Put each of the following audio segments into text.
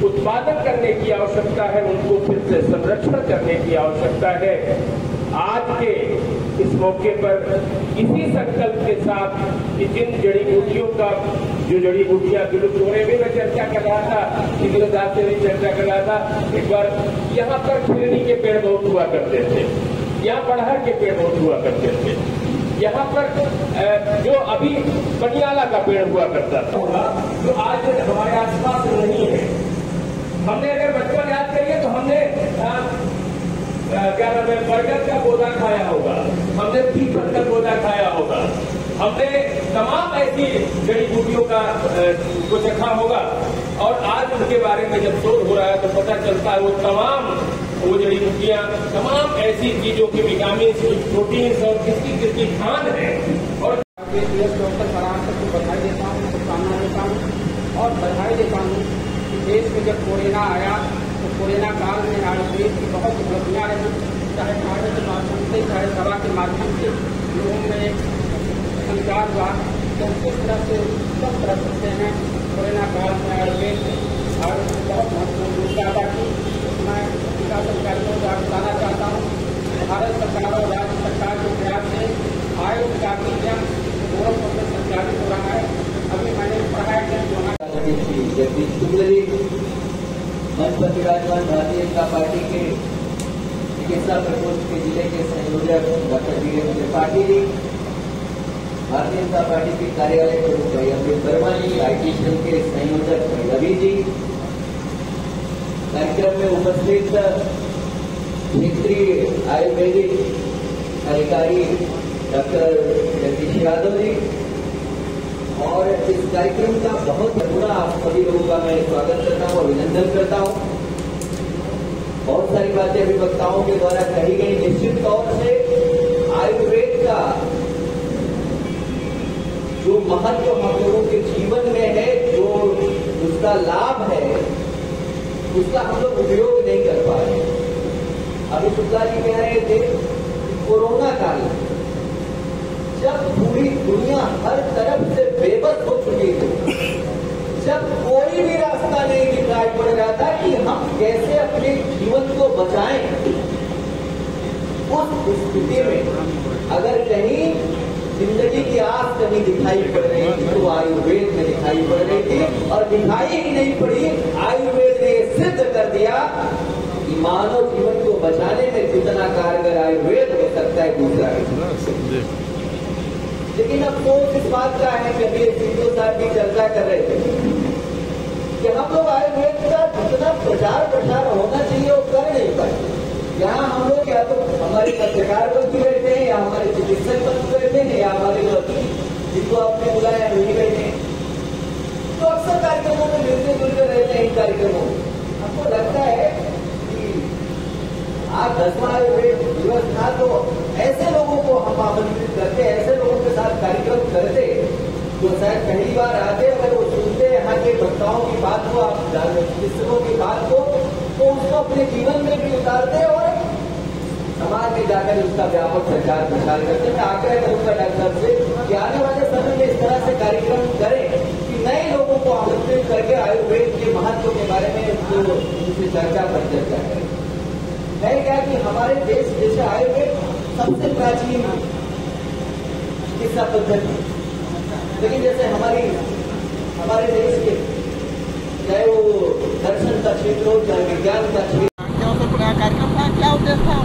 उत्पादन करने की आवश्यकता है, उनको फिर से संरक्षण करने की आवश्यकता है। आज के इस मौके पर इसी संकल्प के साथ कि जिन जड़ी बूटियों का जो जड़ी बूटियां विलुप्त होने में मैं चर्चा कर रहा था, पिछले साल से भी चर्चा कर रहा था। एक बार यहाँ पर खिरनी के पेड़ बहुत हुआ करते थे, यहाँ पड़हर के पेड़ बहुत हुआ करते थे, यहाँ पर जो अभी बनियाला का पेड़ हुआ करता था, जो आज हमारे आसपास नहीं है। हमने अगर बचपन याद करिए तो हमने क्या नाम है, बरगद का पौधा खाया होगा, हमने पीपल का पौधा खाया होगा, हमने तमाम ऐसी जड़ी बूटियों का को चखा होगा। और आज उनके बारे में जब शोध हो रहा है तो पता चलता है वो जड़ी बूटियां तमाम ऐसी चीजों के विटामिन, प्रोटीन और किसकी खान है। और डॉक्टर फरहान को बधाई देता हूँ, शुभकामनाएं देता हूँ और बधाई देता हूँ कि देश में जब कोरोना आया तो कोरोना काल में आयुर्वेद की बहुत उपलब्धियाँ रही, चाहे कार्य के माध्यम से चाहे दवा के माध्यम से लोगों में संचार हुआ। तो किस तरह से सब कर सकते हैं कोरोना काल में आयुर्वेद भारत में बहुत महत्वपूर्ण भूमिका अदा की। मैं टीकाकरण कार्यक्रम को बताना चाहता हूँ। भारत सरकार और राज्य सरकार के प्रयास से आयुष का नियम पूर्ण रूप से संचालित हो रहा है। अभी मैंने पढ़ा है मंच पर विराजमान भारतीय जनता पार्टी के चिकित्सा प्रकोष्ठ के जिले के संयोजक डॉक्टर वीरेंद्र त्रिपाठी जी, भारतीय जनता पार्टी के कार्यालय प्रमुख भाई अमित वर्मा जी, IT सेल के संयोजक भाई रवि जी, कार्यक्रम में उपस्थित क्षेत्रीय आयुर्वेदिक अधिकारी डॉक्टर जगदीश यादव जी, और इस कार्यक्रम का बहुत पूरा आप सभी लोगों का मैं स्वागत करता हूँ, अभिनंदन करता हूँ। बहुत सारी बातें अभी वक्ताओं के द्वारा कही गई। निश्चित तौर से आयुर्वेद का जो महत्व हम लोगों के जीवन में है, जो उसका लाभ है, उसका हम लोग उपयोग नहीं कर पा रहे। अभी शुक्ला जी कह रहे थे कोरोना काल जब पूरी दुनिया हर तरफ से बेबस हो चुकी थी, जब कोई भी रास्ता नहीं दिखाई पड़ रहा था कि हम कैसे अपने जीवन को बचाएं, उस स्थिति में अगर कहीं जिंदगी की आस कहीं दिखाई पड़ रही थी तो आयुर्वेद में दिखाई पड़ रही थी। और दिखाई ही नहीं पड़ी, आयुर्वेद ने सिद्ध कर दिया कि मानव जीवन को बचाने में जितना कारगर आयुर्वेद हो सकता है दूसरा। लेकिन अफसोस इस बात का है कि अभी सिंधु साहब की चर्चा कर रहे थे कि हम लोग आयुर्वेद का जितना प्रचार प्रसार होना चाहिए वो कर नहीं पाए। यहाँ हम लोग या तो हमारे पत्रकार बन के बैठे हैं, या हमारे चिकित्सक बन के बैठे हैं, या हमारे जिनको आपने बुलाया वही बैठे हैं। तो अक्सर कार्यक्रमों में मिलते जुलते रहते हैं। इन कार्यक्रमों में हमको लगता है कि आज 10वां आयुर्वेद दिवस था तो ऐसे लोगों को हम आमंत्रित करते, ऐसे लोगों के साथ कार्यक्रम करते जो शायद पहली बार आते, अगर वो सुनते यहाँ के वक्ताओं की बात को, आप चिकित्सकों की बात को, तो उसको अपने जीवन में भी उतारते और समाज में जाकर उसका व्यापक प्रचार प्रसार करते। मैं आग्रह करूंगा डॉक्टर से कि आने वाले समय में इस तरह से कार्यक्रम करें कि नए लोगों को आमंत्रित करके आयुर्वेद के महत्व के बारे में उनसे चर्चा पर चर्चा करें। है क्या कि हमारे देश जैसे आयुर्वेद सबसे प्राचीन चिकित्सा पद्धति, लेकिन जैसे हमारे देश के चाहे वो दर्शन का क्षेत्र हो, चाहे विज्ञान का क्षेत्र, कार्यक्रम था, क्या उद्देश्य था?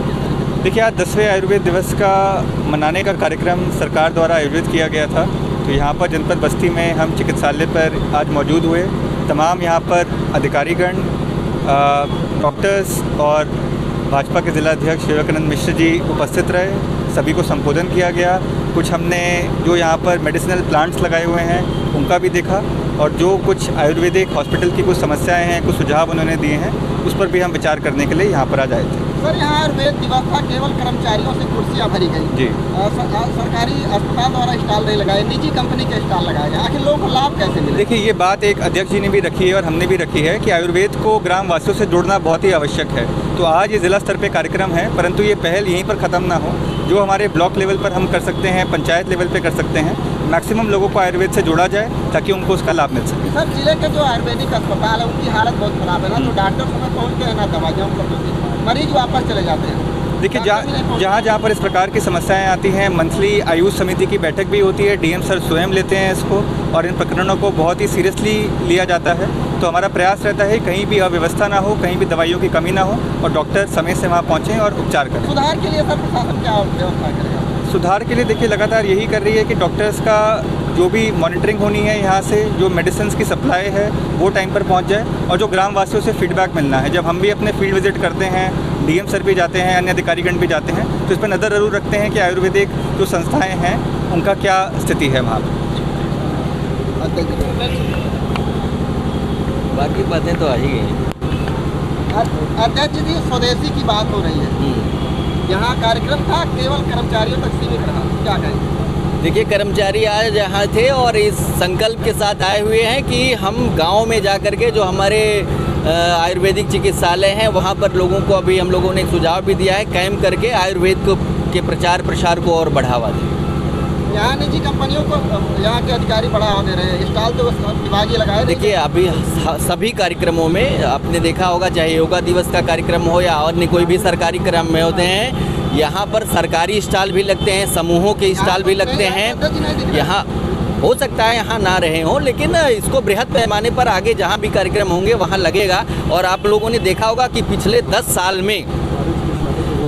देखिए, आज 10वें आयुर्वेद दिवस का मनाने का कार्यक्रम सरकार द्वारा आयोजित किया गया था। तो यहाँ पर जनपद बस्ती में हम चिकित्सालय पर आज मौजूद हुए। तमाम यहाँ पर अधिकारीगण, डॉक्टर्स और भाजपा के जिला अध्यक्ष विवेकानंद मिश्र जी उपस्थित रहे। सभी को संबोधन किया गया। कुछ हमने जो यहाँ पर मेडिसिनल प्लांट्स लगाए हुए हैं उनका भी देखा, और जो कुछ आयुर्वेदिक हॉस्पिटल की कुछ समस्याएं हैं, कुछ सुझाव उन्होंने दिए हैं, उस पर भी हम विचार करने के लिए यहाँ पर आ जाए थे। सर, यहाँ आयुर्वेद दिवस था, केवल कर्मचारियों से कुर्सियाँ भरी गई जी। सरकारी अस्पताल द्वारा स्टॉल नहीं लगाए, निजी कंपनी के स्टॉल लगाए गए। आखिर लोगों को लाभ कैसे मिले? देखिए, ये बात एक अध्यक्ष जी ने भी रखी है और हमने भी रखी है कि आयुर्वेद को ग्रामवासियों से जोड़ना बहुत ही आवश्यक है। तो आज ये जिला स्तर पे कार्यक्रम है, परंतु ये पहल यहीं पर ख़त्म ना हो। जो हमारे ब्लॉक लेवल पर हम कर सकते हैं, पंचायत लेवल पे कर सकते हैं, मैक्सिमम लोगों को आयुर्वेद से जोड़ा जाए ताकि उनको उसका लाभ मिल सके। सर, जिले के जो आयुर्वेदिक अस्पताल है उनकी हालत बहुत खराब है ना, तो डॉक्टर समय पहुँचते हैं ना दवाइयाँ उपलब्ध होती हैं, मरीज वापस चले जाते हैं। देखिए, जहाँ पर इस प्रकार की समस्याएं आती हैं, मंथली आयुष समिति की बैठक भी होती है, डीएम सर स्वयं लेते हैं इसको और इन प्रकरणों को बहुत ही सीरियसली लिया जाता है। तो हमारा प्रयास रहता है कहीं भी अव्यवस्था ना हो, कहीं भी दवाइयों की कमी ना हो और डॉक्टर समय से वहाँ पहुँचें और उपचार करें। सुधार के लिए सर प्रशासन क्या व्यवस्था करेगा? सुधार के लिए देखिए लगातार यही कर रही है कि डॉक्टर्स का जो भी मॉनिटरिंग होनी है, यहाँ से जो मेडिसिन की सप्लाई है वो टाइम पर पहुँच जाए और जो ग्रामवासियों से फीडबैक मिलना है। जब हम भी अपने फील्ड विजिट करते हैं, डीएम सर भी जाते हैं, अन्य अधिकारीगण भी जाते हैं, तो इस पर नज़र ज़रूर रखते हैं कि आयुर्वेदिक जो संस्थाएँ हैं उनका क्या स्थिति है वहाँ पर। बाकी बातें तो आ ही गई। अध्यक्ष जी, स्वदेशी की बात हो रही है, यहाँ कार्यक्रम था केवल कर्मचारियों तक सीमित रहा, क्या कहें? देखिए, कर्मचारी आज यहाँ थे और इस संकल्प के साथ आए हुए हैं कि हम गांव में जाकर के जो हमारे आयुर्वेदिक चिकित्सालय हैं वहाँ पर लोगों को, अभी हम लोगों ने एक सुझाव भी दिया है, कैंप करके आयुर्वेद के प्रचार प्रसार को और बढ़ावा दें। यहाँ निजी कंपनियों को यहाँ के अधिकारी बढ़ावा दे रहे हैं, स्टॉल तो विभागीय लगाए। देखिए, अभी सभी कार्यक्रमों में आपने देखा होगा, चाहे योगा दिवस का कार्यक्रम हो या अन्य कोई भी सरकारी कार्यक्रम में होते हैं, यहाँ पर सरकारी स्टॉल भी लगते हैं, समूहों के स्टॉल भी लगते हैं। यहाँ हो सकता है यहाँ ना रहे हों, लेकिन इसको बृहद पैमाने पर आगे जहाँ भी कार्यक्रम होंगे वहाँ लगेगा। और आप लोगों ने देखा होगा कि पिछले 10 साल में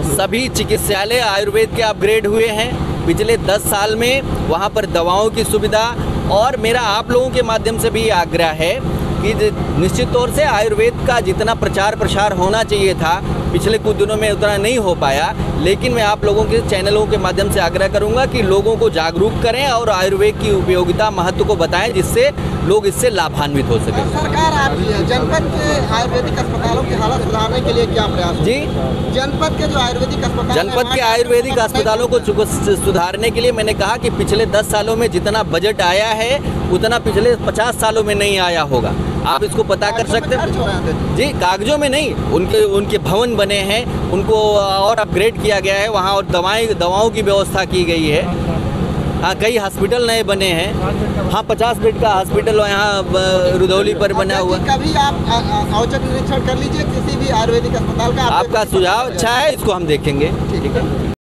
सभी चिकित्सालय आयुर्वेद के अपग्रेड हुए हैं। पिछले 10 साल में वहाँ पर दवाओं की सुविधा, और मेरा आप लोगों के माध्यम से भी आग्रह है कि निश्चित तौर से आयुर्वेद का जितना प्रचार प्रसार होना चाहिए था पिछले कुछ दिनों में उतना नहीं हो पाया, लेकिन मैं आप लोगों के चैनलों के माध्यम से आग्रह करूंगा कि लोगों को जागरूक करें और आयुर्वेद की उपयोगिता, महत्व को बताएं, जिससे लोग इससे लाभान्वित हो सकें। सरकार आ रही है, जनपद के आयुर्वेदिक अस्पतालों की हालत सुधारने के लिए क्या प्रयास? जी, जनपद के जो आयुर्वेदिक अस्पताल, जनपद के आयुर्वेदिक अस्पतालों को सुधारने के लिए मैंने कहा कि पिछले 10 सालों में जितना बजट आया है उतना पिछले 50 सालों में नहीं आया होगा। आप इसको पता कर सकते हैं। जी, कागजों में नहीं, उनके भवन बने हैं, उनको और अपग्रेड किया गया है वहाँ, और दवाओं की व्यवस्था की गई है। हाँ, कई हॉस्पिटल नए बने हैं। हाँ, 50 बेड का हॉस्पिटल यहाँ रुधौली पर बना हुआ। कभी आप औचक निरीक्षण कर लीजिए किसी भी आयुर्वेदिक अस्पताल का। आपका सुझाव अच्छा है, इसको हम देखेंगे। ठीक है।